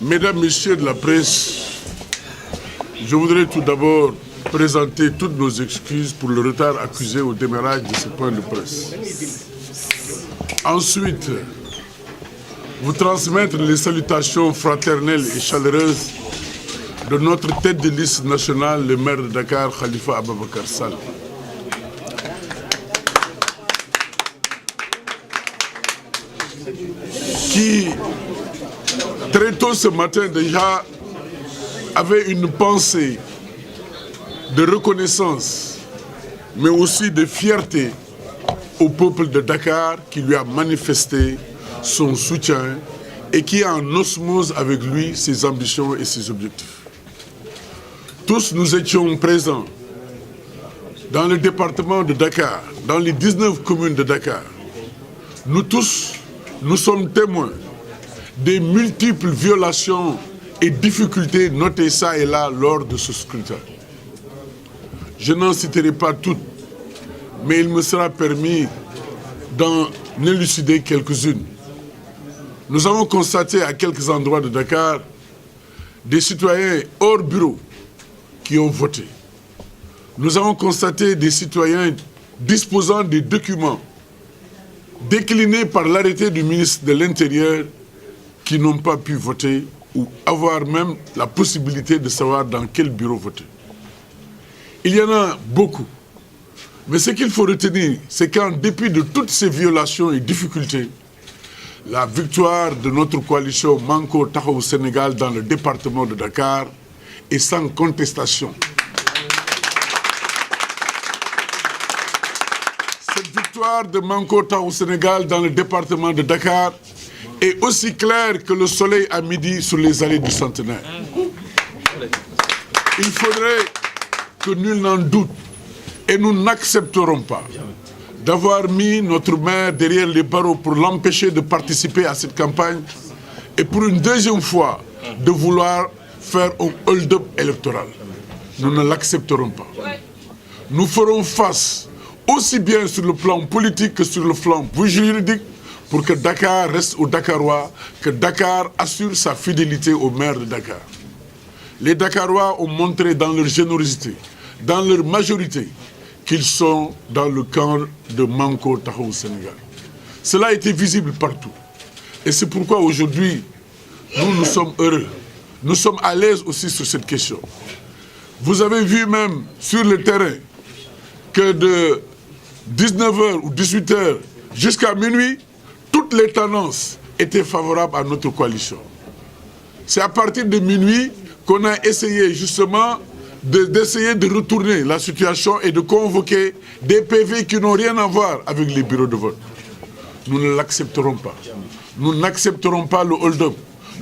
Mesdames, Messieurs de la presse, je voudrais tout d'abord présenter toutes nos excuses pour le retard accusé au démarrage de ce point de presse. Ensuite, vous transmettre les salutations fraternelles et chaleureuses de notre tête de liste nationale, le maire de Dakar, Khalifa Ababakar Sall. Qui, très tôt ce matin déjà, avait une pensée de reconnaissance, mais aussi de fierté au peuple de Dakar qui lui a manifesté son soutien et qui a en osmose avec lui ses ambitions et ses objectifs. Tous nous étions présents dans le département de Dakar, dans les 19 communes de Dakar. Nous tous, nous sommes témoins des multiples violations et difficultés notées ça et là lors de ce scrutin. Je n'en citerai pas toutes, mais il me sera permis d'en élucider quelques-unes. Nous avons constaté à quelques endroits de Dakar des citoyens hors bureau qui ont voté. Nous avons constaté des citoyens disposant des documents déclinés par l'arrêté du ministre de l'Intérieur qui n'ont pas pu voter ou avoir même la possibilité de savoir dans quel bureau voter. Il y en a beaucoup. Mais ce qu'il faut retenir, c'est qu'en dépit de toutes ces violations et difficultés, la victoire de notre coalition Manko Taxawu Sénégal dans le département de Dakar est sans contestation. Cette victoire de Manko Taxawu Sénégal dans le département de Dakar est aussi claire que le soleil à midi sur les allées du Centenaire. Il faudrait que nul n'en doute, et nous n'accepterons pas d'avoir mis notre maire derrière les barreaux pour l'empêcher de participer à cette campagne et pour une deuxième fois de vouloir faire un hold-up électoral. Nous ne l'accepterons pas. Nous ferons face aussi bien sur le plan politique que sur le plan juridique pour que Dakar reste aux Dakarois, que Dakar assure sa fidélité au maire de Dakar. Les Dakarois ont montré dans leur générosité, dans leur majorité, qu'ils sont dans le camp de Manko Taxawu Sénégal. Cela a été visible partout. Et c'est pourquoi aujourd'hui, nous sommes heureux. Nous sommes à l'aise aussi sur cette question. Vous avez vu même sur le terrain que de 19h ou 18h jusqu'à minuit, toutes les tendances étaient favorables à notre coalition. C'est à partir de minuit qu'on a essayé justement d'essayer de retourner la situation et de convoquer des PV qui n'ont rien à voir avec les bureaux de vote. Nous ne l'accepterons pas. Nous n'accepterons pas le hold-up.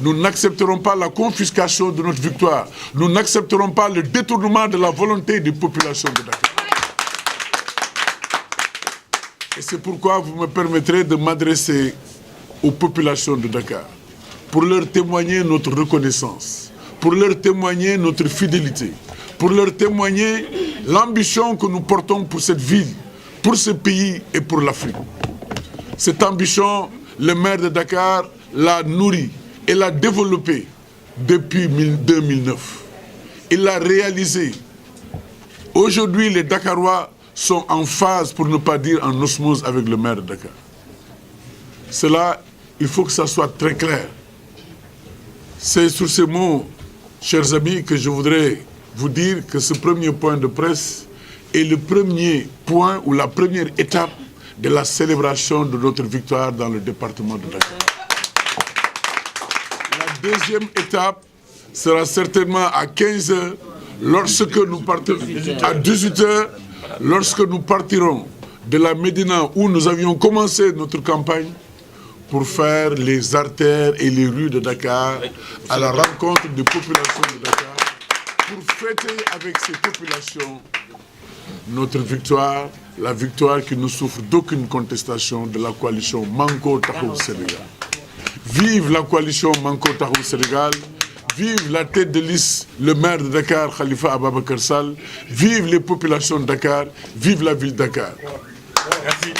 Nous n'accepterons pas la confiscation de notre victoire. Nous n'accepterons pas le détournement de la volonté des populations de Dakar. Et c'est pourquoi vous me permettrez de m'adresser aux populations de Dakar pour leur témoigner notre reconnaissance, pour leur témoigner notre fidélité, pour leur témoigner l'ambition que nous portons pour cette ville, pour ce pays et pour l'Afrique. Cette ambition, le maire de Dakar l'a nourrie et l'a développée depuis 2009. Il l'a réalisée. Aujourd'hui, les Dakarois sont en phase, pour ne pas dire en osmose, avec le maire de Dakar. Cela, il faut que ça soit très clair. C'est sur ces mots, chers amis, que je voudrais vous dire que ce premier point de presse est le premier point ou la première étape de la célébration de notre victoire dans le département de Dakar. La deuxième étape sera certainement à 15h, lorsque nous partons, à 18h, lorsque nous partirons de la Médina où nous avions commencé notre campagne pour faire les artères et les rues de Dakar à la rencontre des populations de Dakar, pour fêter avec ces populations notre victoire, la victoire qui ne souffre d'aucune contestation de la coalition Manko Taxawu Sénégal. Vive la coalition Manko Taxawu Sénégal, vive la tête de liste, le maire de Dakar, Khalifa Ababakar Sall, vive les populations de Dakar, vive la ville de Dakar. Merci.